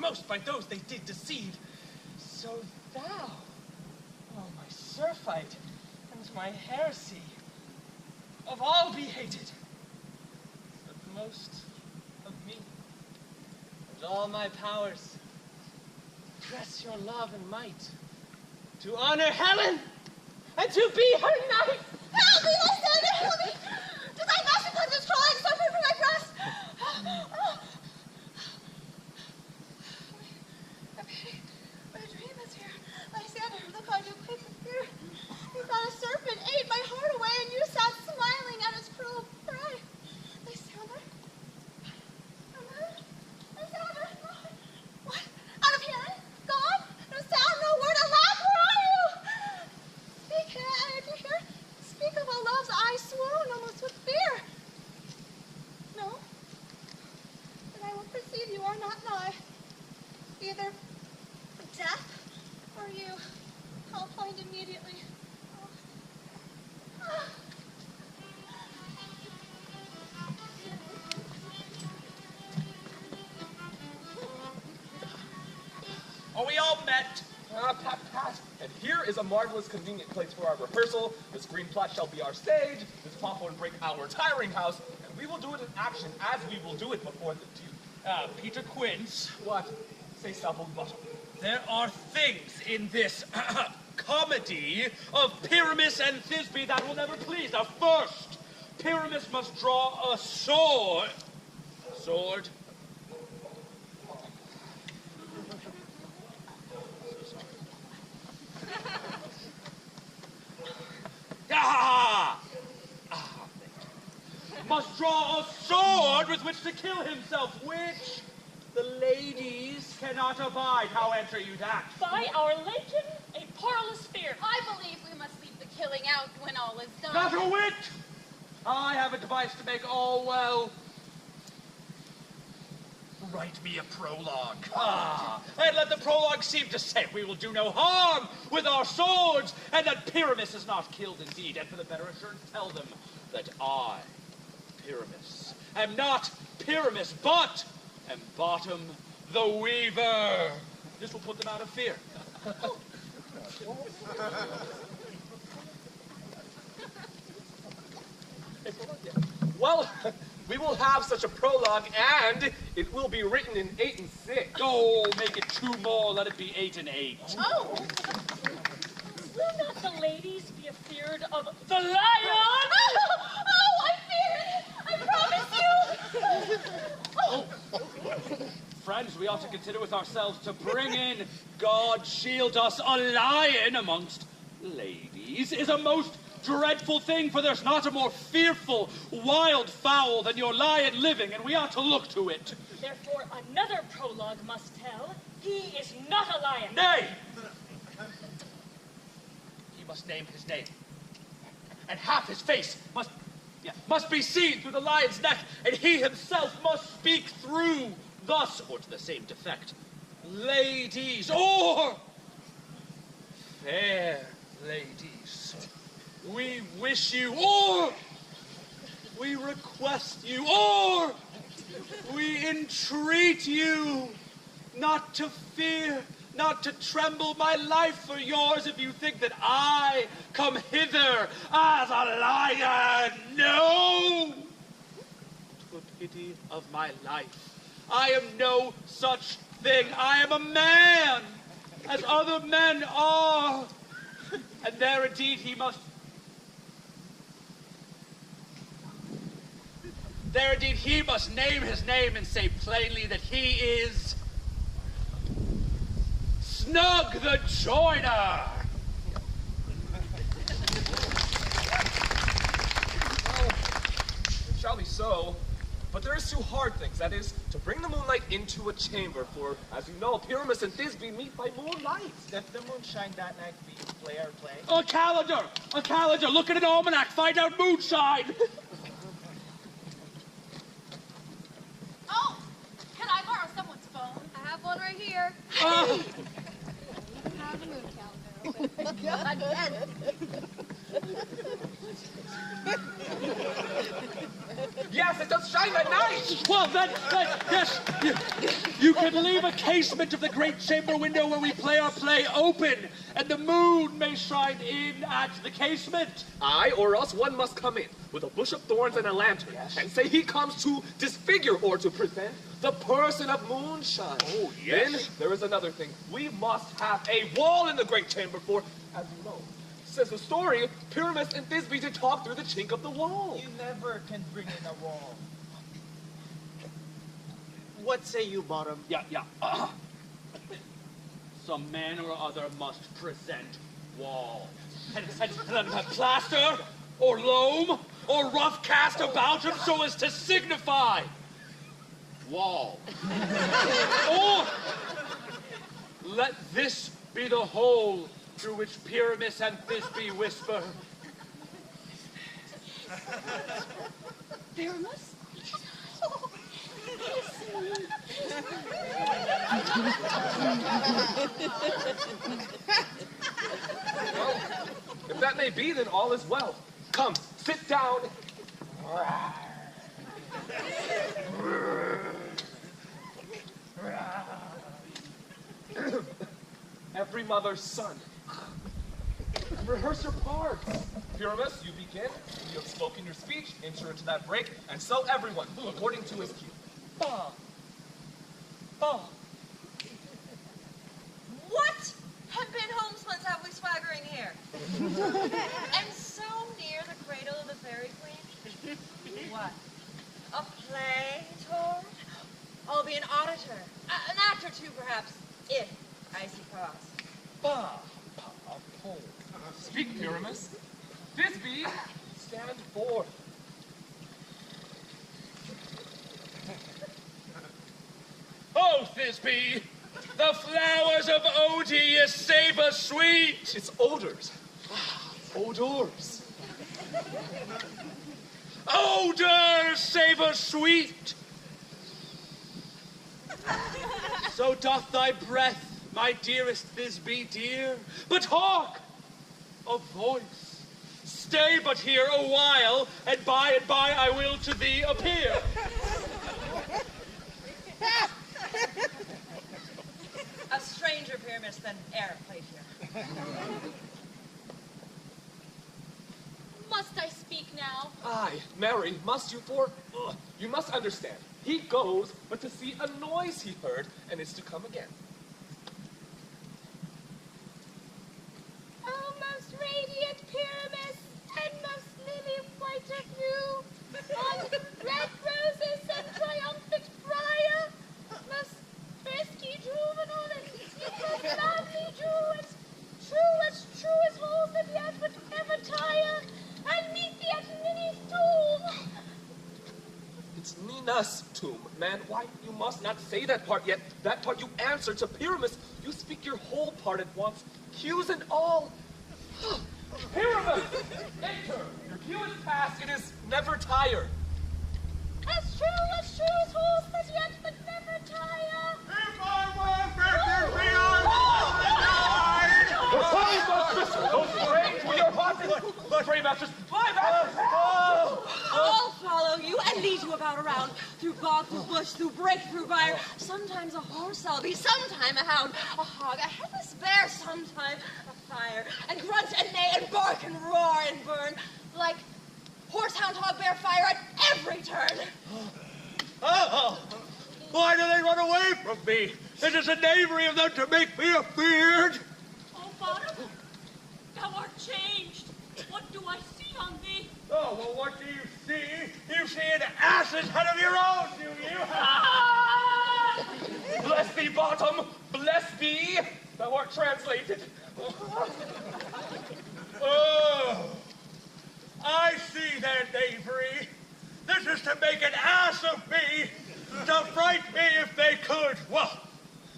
most by those they did deceive. So thou, oh my surfeit, and my heresy, of all be hated, but most of me, and all my powers, press your love and might, to honor Helen, and to be her knight. Help me, Lysander, help me! Does thy master put this trolling suffer from my breast? My dream is here. Lysander, look on you, quick with fear. You thought a serpent ate my heart away, and you sat smiling at its cruel prey. Lysander? Lysander? What? Out of hearing? Gone? No sound, no word, a laugh, where are you? Speak, if you hear, speak of a love's I swoon almost with fear. No? Then I will perceive you are not nigh. Either death or you. I'll find immediately. Are we all met? Pat. And here is a marvelous convenient place for our rehearsal. This green plot shall be our stage, this popcorn break our retiring house, and we will do it in action as we will do it before the Duke. Peter Quince. What? Say Sable Bottom. There are things in this comedy of Pyramus and Thisbe that will never please. Now first, Pyramus must draw a sword. Sword. Must draw a sword with which to kill himself, which the ladies cannot abide. How answer you that? By our legend, a parlous fear. I believe we must leave the killing out when all is done. Not a whit! I have a device to make all well. Write me a prologue. And let the prologue seem to say we will do no harm with our swords, and that Pyramus is not killed indeed, and for the better assurance tell them that I, Pyramus, am not Pyramus, but am Bottom the Weaver. This will put them out of fear. Well, we will have such a prologue, and it will be written in 8 and 6. Oh, make it 2 more, let it be 8 and 8. Oh! Will not the ladies be afeard of the lion? Oh, I fear it! I promise you! Friends, we ought to consider with ourselves to bring in, God shield us, a lion amongst ladies is a most dreadful thing, for there's not a more fearful wild fowl than your lion living, and we ought to look to it. Therefore, another prologue must tell, he is not a lion. Nay! He must name his name, and half his face must be seen through the lion's neck, and he himself must speak through, thus, or to the same defect, ladies, or fair ladies. We wish you, or we request you, or we entreat you not to fear, not to tremble my life for yours if you think that I come hither as a lion. No! To the pity of my life, I am no such thing. I am a man, as other men are. And there indeed he must... There indeed he must name his name and say plainly that he is... Snug the Joiner! Well, it shall be so. But there is 2 hard things. That is, to bring the moonlight into a chamber, for, as you know, Pyramus and Thisbe meet by moonlight. Let the moonshine that night be play our play. A calendar! Look at an almanac, find out moonshine! Oh! Can I borrow someone's phone? I have one right here. Oh. I have a moon calendar. Oh my God, Yes, it does shine at night! Well, then yes, You can leave a casement of the great chamber window where we play our play open, and the moon may shine in at the casement. Aye, or else one must come in with a bush of thorns and a lantern, and say he comes to disfigure or to present the person of moonshine. Oh, yes. Then there is another thing. We must have a wall in the great chamber for, as you know, says the story, Pyramus and Thisbe to talk through the chink of the wall. You never can bring in a wall. What say you, Bottom? Yeah. Some man or other must present wall. And have plaster, or loam, or rough cast about him so as to signify wall. Or let this be the hole through which Pyramus and Thisbe whisper. Pyramus? Oh, Well, if that may be, then all is well. Come, sit down. Every mother's son. Rehearse your parts. Pyramus, you begin. You have spoken your speech, enter into that break, and so everyone, according to his cue. Bah. Bah. What hempen homespuns have we swaggering here? And so near the cradle of the fairy queen? What? A play tour? I'll be an auditor. An actor too, perhaps, if I see cause. Bah. Speak, Pyramus. Thisbe, stand forth. Oh, Thisbe, the flowers of odious savor sweet. It's odors. Odors. Odors savor sweet. So doth thy breath, my dearest Thisbe dear. But hark, a voice. Stay but here a while, and by I will to thee appear. A stranger Pyramus than e'er played here. must I speak now? Aye, Mary, must you for... you must understand. He goes, but to see a noise he heard, and is to come again. Oh, most radiant Pyramus, and most lily white of you, on red roses and triumphant briar, most frisky juvenile and most lovely Jew, true as holes that yet would never tire, and meet thee at Minnie's tomb. It's Nina's tomb, man. Why, you must not say that part yet. That part you answer to Pyramus. You speak your whole part at once, cues and all. Pyramus, enter. Your cue is past. It is never tired. As true as holes that yet would never tire. If I were better beyond Don't strange with your heart. Pray, masters. Fly, masters. I'll follow you and lead you about around, through bog, through bush, through brake, through byre. Sometimes a horse I'll be, sometime a hound, a hog, a headless bear, sometime a fire, and grunt and neigh and bark and roar and burn, like horse, hound, hog, bear, fire at every turn. Oh, why do they run away from me? It is a knavery of them to make me afeard. Oh, Bottom, thou art changed. What do I see on thee? Oh, well, what do you see? You see an ass's head of your own, do you? Ah! Bless thee, Bottom. Bless thee. Thou art translated. Oh, I see their knavery. This is to make an ass of me, to fright me if they could. Well,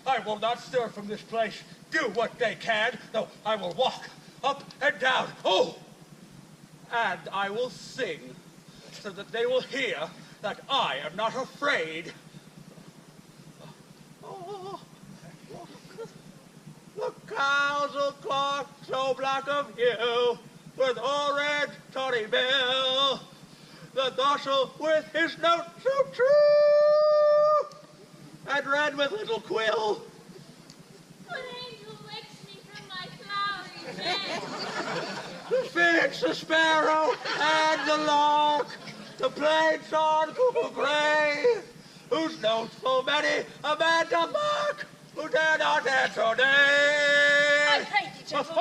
I will not stir from this place. Do what they can, though I will walk up and down. Oh, and I will sing, so that they will hear that I am not afraid. Oh, the cows will clock so black of hue, with all red tawny bill, the throstle with his note so true, and red with little quill. An angel wakes me from my flowery bed. The finch, the sparrow, and the lark, the plain song cuckoo gray, whose notes full many a man doth mark, who dare not answer nay. I pray thee, gentlemen,